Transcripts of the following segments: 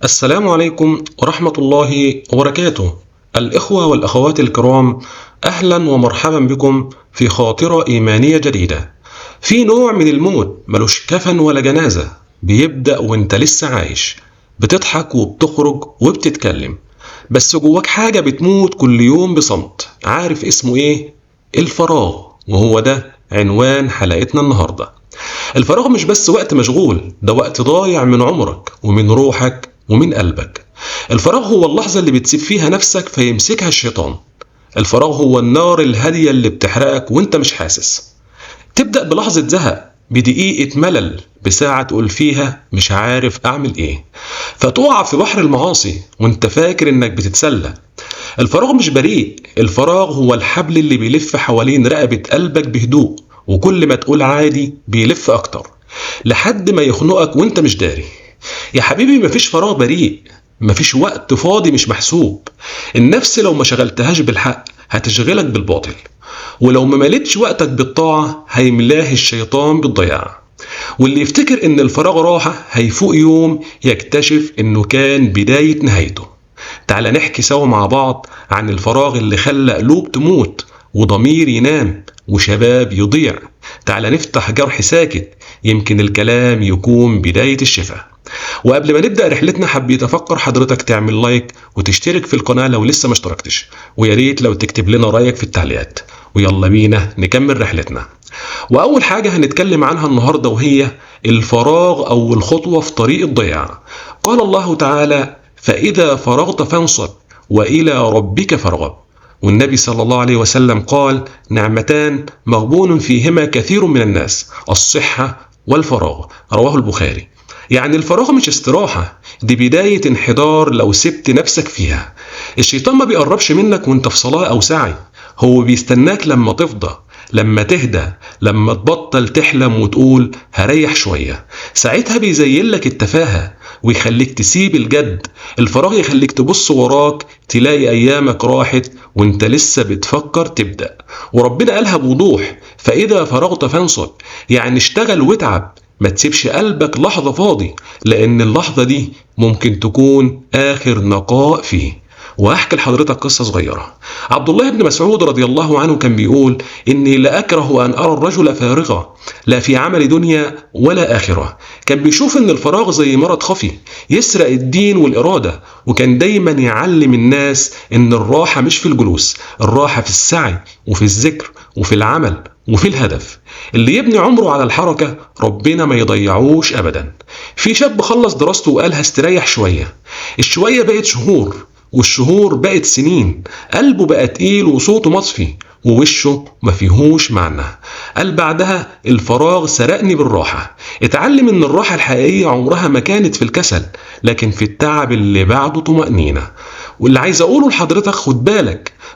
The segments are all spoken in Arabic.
السلام عليكم ورحمة الله وبركاته. الإخوة والأخوات الكرام، أهلا ومرحبا بكم في خاطرة إيمانية جديدة. في نوع من الموت ملوش كفن ولا جنازة، بيبدأ وانت لسه عايش، بتضحك وبتخرج وبتتكلم، بس جواك حاجة بتموت كل يوم بصمت. عارف اسمه ايه؟ الفراغ. وهو ده عنوان حلقتنا النهاردة. الفراغ مش بس وقت مشغول، ده وقت ضايع من عمرك ومن روحك ومن قلبك. الفراغ هو اللحظة اللي بتسيب فيها نفسك فيمسكها الشيطان. الفراغ هو النار الهادية اللي بتحرقك وانت مش حاسس. تبدأ بلحظة زهق، بدقيقة ملل، بساعة تقول فيها مش عارف أعمل إيه، فتقع في بحر المعاصي وانت فاكر إنك بتتسلى. الفراغ مش بريء، الفراغ هو الحبل اللي بيلف حوالين رقبة قلبك بهدوء، وكل ما تقول عادي بيلف أكتر لحد ما يخنقك وانت مش داري. يا حبيبي، مفيش فراغ بريء، مفيش وقت فاضي مش محسوب. النفس لو ما شغلتهاش بالحق هتشغلك بالباطل، ولو ما مليتش وقتك بالطاعة هيملاه الشيطان بالضياع. واللي يفتكر ان الفراغ راحة هيفوق يوم يكتشف انه كان بداية نهايته. تعال نحكي سوا مع بعض عن الفراغ اللي خلى قلوب تموت وضمير ينام وشباب يضيع. تعال نفتح جرح ساكت، يمكن الكلام يكون بداية الشفاء. وقبل ما نبدأ رحلتنا، حبيت أفكر حضرتك تعمل لايك وتشترك في القناة لو لسه ما اشتركتش، ويا ريت لو تكتب لنا رأيك في التعليقات. ويلا بينا نكمل رحلتنا. وأول حاجة هنتكلم عنها النهاردة وهي الفراغ أو الخطوة في طريق الضياع. قال الله تعالى: فإذا فرغت فانصب وإلى ربك فارغب. والنبي صلى الله عليه وسلم قال: نعمتان مغبون فيهما كثير من الناس، الصحة والفراغ. رواه البخاري. يعني الفراغ مش استراحة، دي بداية انحدار لو سبت نفسك فيها. الشيطان ما بيقربش منك وانت في صلاة أو سعي، هو بيستناك لما تفضى، لما تهدى، لما تبطل تحلم وتقول هريح شوية. ساعتها بيزين لك التفاهة ويخليك تسيب الجد. الفراغ يخليك تبص وراك تلاقي أيامك راحت وانت لسه بتفكر تبدأ. وربنا قالها بوضوح: فإذا فرغت فانصب، يعني اشتغل واتعب، ما تسيبش قلبك لحظة فاضي، لأن اللحظة دي ممكن تكون آخر نقاء فيه. وأحكي لحضرتك قصة صغيرة. عبد الله بن مسعود رضي الله عنه كان بيقول: إني لأكره أن أرى الرجل فارغا، لا في عمل دنيا ولا آخرة. كان بيشوف إن الفراغ زي مرض خفي يسرق الدين والإرادة، وكان دايما يعلم الناس إن الراحة مش في الجلوس، الراحة في السعي وفي الذكر وفي العمل وفي الهدف. اللي يبني عمره على الحركة ربنا ما يضيعوش أبدا. في شاب خلص دراسته وقال هستريح شوية، الشوية بقت شهور، والشهور بقت سنين. قلبه بقى تقيل وصوته مطفي ووشه ما فيهوش معنى. قال بعدها: الفراغ سرقني بالراحة. اتعلم ان الراحة الحقيقية عمرها ما كانت في الكسل، لكن في التعب اللي بعده طمأنينة. واللي عايز اقوله لحضرتك: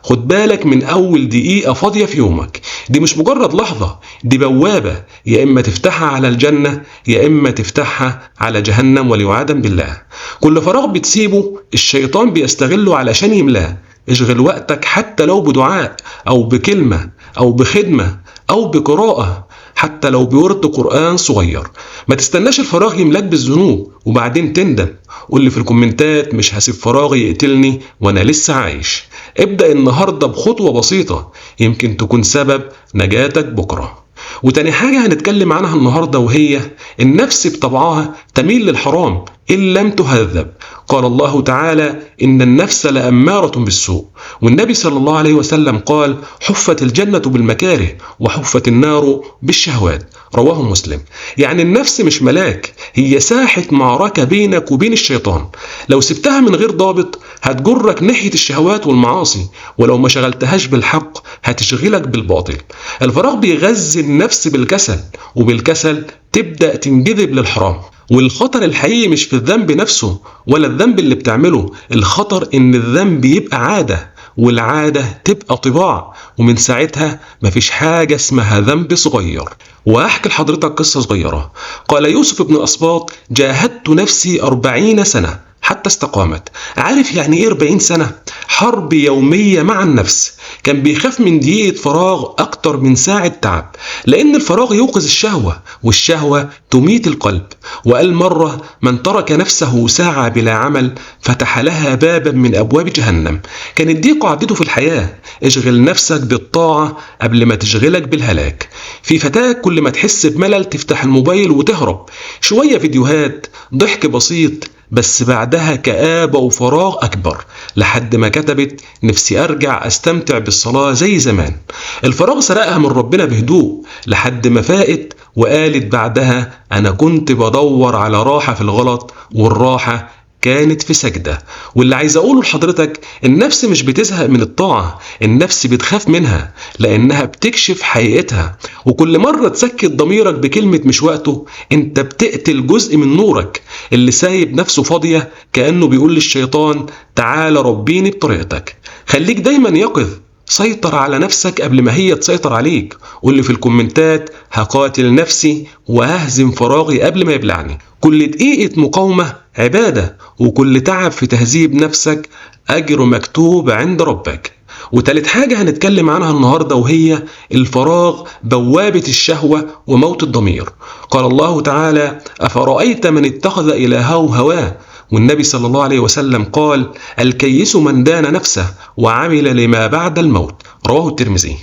خد بالك من اول دقيقة فاضية في يومك. دي مش مجرد لحظة، دي بوابة، يا اما تفتحها على الجنة يا اما تفتحها على جهنم والعياذ بالله. كل فراغ بتسيبه الشيطان بيستغله علشان يملاه. اشغل وقتك حتى لو بدعاء أو بكلمة أو بخدمة أو بقراءة، حتى لو بورد قرآن صغير. ما تستناش الفراغ يملاك بالذنوب وبعدين تندم. قول لي في الكومنتات: مش هسيب فراغي يقتلني وأنا لسه عايش. ابدأ النهاردة بخطوة بسيطة، يمكن تكون سبب نجاتك بكرة. وتاني حاجة هنتكلم عنها النهاردة وهي النفس بطبعها تميل للحرام إن لم تهذب. قال الله تعالى: إن النفس لأمارة بالسوء. والنبي صلى الله عليه وسلم قال: حفت الجنة بالمكاره وحفت النار بالشهوات. رواه مسلم. يعني النفس مش ملاك، هي ساحة معركة بينك وبين الشيطان. لو سبتها من غير ضابط هتجرك ناحية الشهوات والمعاصي، ولو ما شغلتهاش بالحق هتشغلك بالباطل. الفراغ بيغذي النفس بالكسل، وبالكسل تبدأ تنجذب للحرام. والخطر الحقيقي مش في الذنب نفسه ولا الذنب اللي بتعمله، الخطر ان الذنب يبقى عادة، والعادة تبقى طباع، ومن ساعتها مفيش حاجة اسمها ذنب صغير. وأحكي لحضرتك قصة صغيرة. قال يوسف بن أسباط: جاهدت نفسي 40 سنة حتى استقامت. عارف يعني ايه 40 سنة؟ حرب يومية مع النفس. كان بيخاف من دقيقة فراغ أكتر من ساعة تعب، لأن الفراغ يوقظ الشهوة، والشهوة تميت القلب. وقال مرة: من ترك نفسه ساعة بلا عمل فتح لها بابا من أبواب جهنم. كانت دي قاعدته في الحياة: اشغل نفسك بالطاعة قبل ما تشغلك بالهلاك. في فتاة كل ما تحس بملل تفتح الموبايل وتهرب، شوية فيديوهات، ضحك بسيط، بس بعدها كآبة وفراغ أكبر، لحد ما كتبت: نفسي أرجع أستمتع بالصلاة زي زمان. الفراغ سرقها من ربنا بهدوء، لحد ما فاقت وقالت بعدها: أنا كنت بدور على راحة في الغلط، والراحة كانت في سجدة. واللي عايز أقوله لحضرتك: النفس مش بتزهق من الطاعة، النفس بتخاف منها لأنها بتكشف حقيقتها. وكل مرة تسكت ضميرك بكلمة مش وقته، انت بتقتل جزء من نورك. اللي سايب نفسه فاضية كأنه بيقول للشيطان: تعال ربيني بطريقتك. خليك دايما يقظ، سيطر على نفسك قبل ما هي تسيطر عليك. قول لي في الكومنتات: هقاتل نفسي وههزم فراغي قبل ما يبلعني. كل دقيقة مقاومة عبادة، وكل تعب في تهذيب نفسك أجر مكتوب عند ربك. وتالت حاجة هنتكلم عنها النهاردة وهي الفراغ بوابة الشهوة وموت الضمير. قال الله تعالى: أفرأيت من اتخذ إلهه هواه. والنبي صلى الله عليه وسلم قال: الكيس من دان نفسه وعمل لما بعد الموت. رواه الترمذي.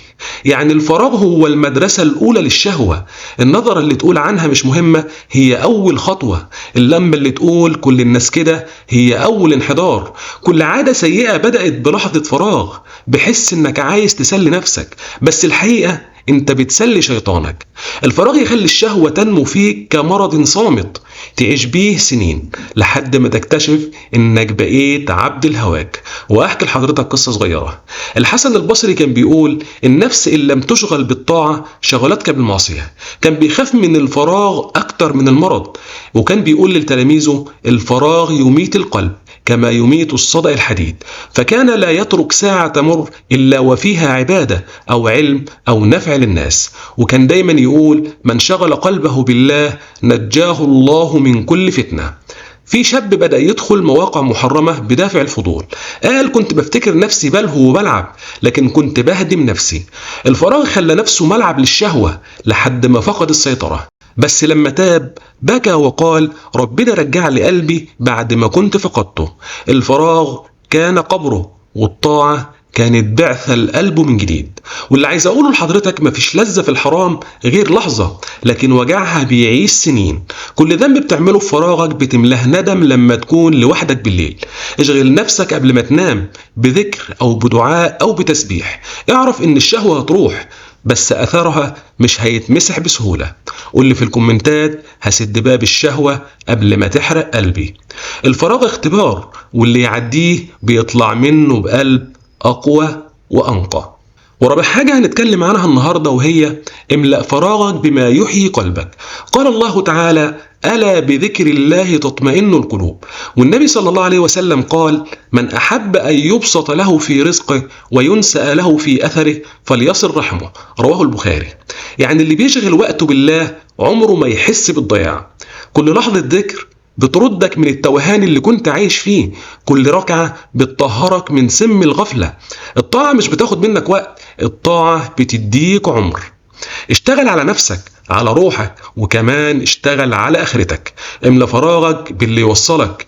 يعني الفراغ هو المدرسة الأولى للشهوة. النظرة اللي تقول عنها مش مهمة هي أول خطوة. اللمة اللي تقول كل الناس كده هي أول انحدار. كل عادة سيئة بدأت بلحظة فراغ، بحس إنك عايز تسلي نفسك، بس الحقيقة انت بتسلي شيطانك. الفراغ يخلي الشهوة تنمو فيك كمرض صامت، تعيش بيه سنين لحد ما تكتشف انك بقيت عبد الهواك. واحكي لحضرتك قصة صغيرة. الحسن البصري كان بيقول: النفس ان لم تشغل بالطاعة شغلتك بالمعصية. كان بيخاف من الفراغ اكتر من المرض، وكان بيقول لتلاميذه: الفراغ يميت القلب كما يميت الصدأ الحديد. فكان لا يترك ساعة تمر إلا وفيها عبادة أو علم أو نفع للناس. وكان دايما يقول: من شغل قلبه بالله نجاه الله من كل فتنة. في شاب بدأ يدخل مواقع محرمة بدافع الفضول. قال: كنت بفتكر نفسي بلهو وبلعب، لكن كنت بهدم نفسي. الفراغ خلى نفسه ملعب للشهوة لحد ما فقد السيطرة. بس لما تاب بكى وقال: ربنا رجع لي قلبي بعد ما كنت فقدته. الفراغ كان قبره، والطاعة كانت بعثة القلب من جديد. واللي عايز أقوله لحضرتك: مفيش لذة في الحرام غير لحظة، لكن وجعها بيعيش سنين. كل ذنب بتعمله في فراغك بتملاه ندم لما تكون لوحدك بالليل. اشغل نفسك قبل ما تنام بذكر أو بدعاء أو بتسبيح. اعرف إن الشهوة هتروح، بس أثرها مش هيتمسح بسهولة. قول لي في الكومنتات: هسد باب الشهوة قبل ما تحرق قلبي. الفراغ اختبار، واللي يعديه بيطلع منه بقلب أقوى وأنقى. ورابع حاجة هنتكلم عنها النهاردة وهي: املأ فراغك بما يحيي قلبك. قال الله تعالى: ألا بذكر الله تطمئن القلوب. والنبي صلى الله عليه وسلم قال: من أحب أن يبسط له في رزقه وينسأ له في أثره فليصل رحمه. رواه البخاري. يعني اللي بيشغل وقته بالله عمره ما يحس بالضياع. كل لحظة ذكر بتردك من التوهان اللي كنت عايش فيه. كل ركعة بتطهرك من سم الغفلة. الطاعة مش بتاخد منك وقت، الطاعة بتديك عمر. اشتغل على نفسك، على روحك، وكمان اشتغل على آخرتك. املى فراغك باللي يوصلك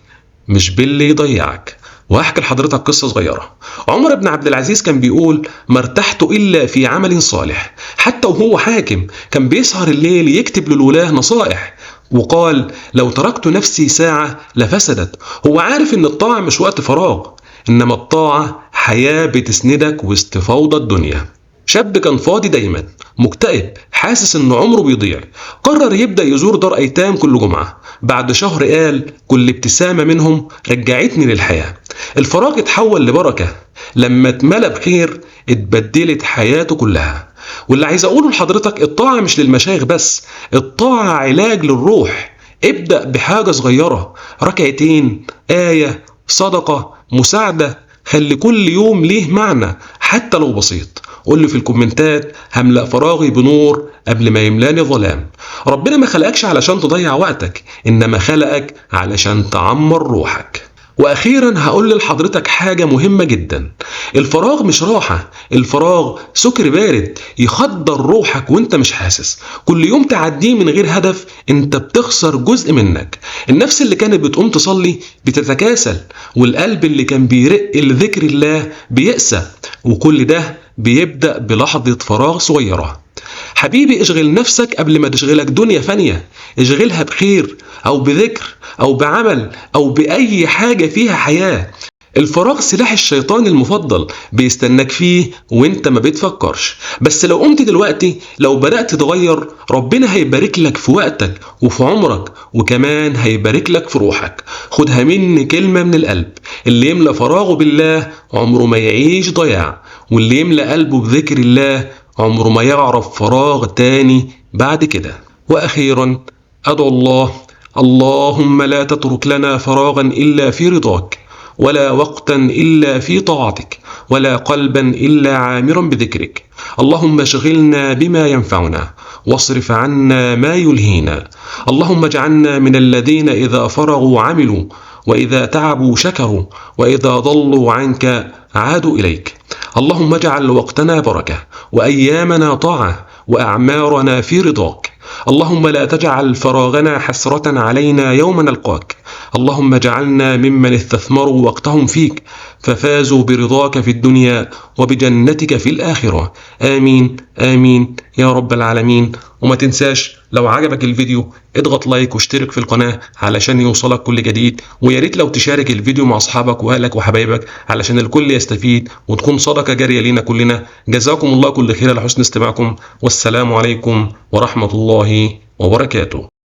مش باللي يضيعك. وهحكي لحضرتك قصة صغيرة. عمر بن عبد العزيز كان بيقول: ما ارتحت إلا في عمل صالح. حتى وهو حاكم كان بيسهر الليل يكتب للولاة نصائح، وقال: لو تركت نفسي ساعة لفسدت. هو عارف إن الطاعة مش وقت فراغ، إنما الطاعة حياة بتسندك وسط فوضى الدنيا. شاب كان فاضي دايما، مكتئب، حاسس إن عمره بيضيع. قرر يبدأ يزور دار أيتام كل جمعة. بعد شهر قال: كل ابتسامة منهم رجعتني للحياة. الفراغ اتحول لبركة، لما اتملى بخير اتبدلت حياته كلها. واللي عايز أقوله لحضرتك: الطاعة مش للمشايخ بس، الطاعة علاج للروح. ابدأ بحاجة صغيرة، ركعتين، آية، صدقة، مساعدة. خلي كل يوم ليه معنى حتى لو بسيط. قول لي في الكومنتات: هملأ فراغي بنور قبل ما يملاني ظلام. ربنا ما خلقكش علشان تضيع وقتك، إنما خلقك علشان تعمر روحك. واخيرا هقول لحضرتك حاجة مهمة جدا. الفراغ مش راحة، الفراغ سكر بارد يخدر روحك وانت مش حاسس. كل يوم تعديه من غير هدف انت بتخسر جزء منك. النفس اللي كانت بتقوم تصلي بتتكاسل، والقلب اللي كان بيرق لذكر الله بيأسى، وكل ده بيبدأ بلحظة فراغ صغيرة. حبيبي اشغل نفسك قبل ما تشغلك دنيا فانية. اشغلها بخير أو بذكر أو بعمل أو بأي حاجة فيها حياة. الفراغ سلاح الشيطان المفضل، بيستناك فيه وانت ما بتفكرش. بس لو قمت دلوقتي، لو بدأت تتغير، ربنا هيبارك لك في وقتك وفي عمرك، وكمان هيبارك لك في روحك. خدها مني كلمة من القلب: اللي يملى فراغه بالله عمره ما يعيش ضياع، واللي يملى قلبه بذكر الله عمره ما يعرف فراغ تاني بعد كده. وأخيرا أدعو الله: اللهم لا تترك لنا فراغا إلا في رضاك، ولا وقتا إلا في طاعتك، ولا قلبا إلا عامرا بذكرك. اللهم اشغلنا بما ينفعنا، واصرف عنا ما يلهينا. اللهم اجعلنا من الذين إذا فرغوا عملوا، وإذا تعبوا شكروا، وإذا ضلوا عنك عادوا إليك. اللهم اجعل وقتنا بركة، وأيامنا طاعة، وأعمارنا في رضاك. اللهم لا تجعل فراغنا حسرة علينا يوم نلقاك. اللهم اجعلنا ممن استثمروا وقتهم فيك ففازوا برضاك في الدنيا وبجنتك في الآخرة. آمين آمين يا رب العالمين. وما تنساش لو عجبك الفيديو اضغط لايك واشترك في القناة علشان يوصلك كل جديد، وياريت لو تشارك الفيديو مع أصحابك وأهلك وحبايبك علشان الكل يستفيد وتكون صدقة جارية لينا كلنا. جزاكم الله كل خير على حسن استماعكم، والسلام عليكم ورحمة الله وبركاته.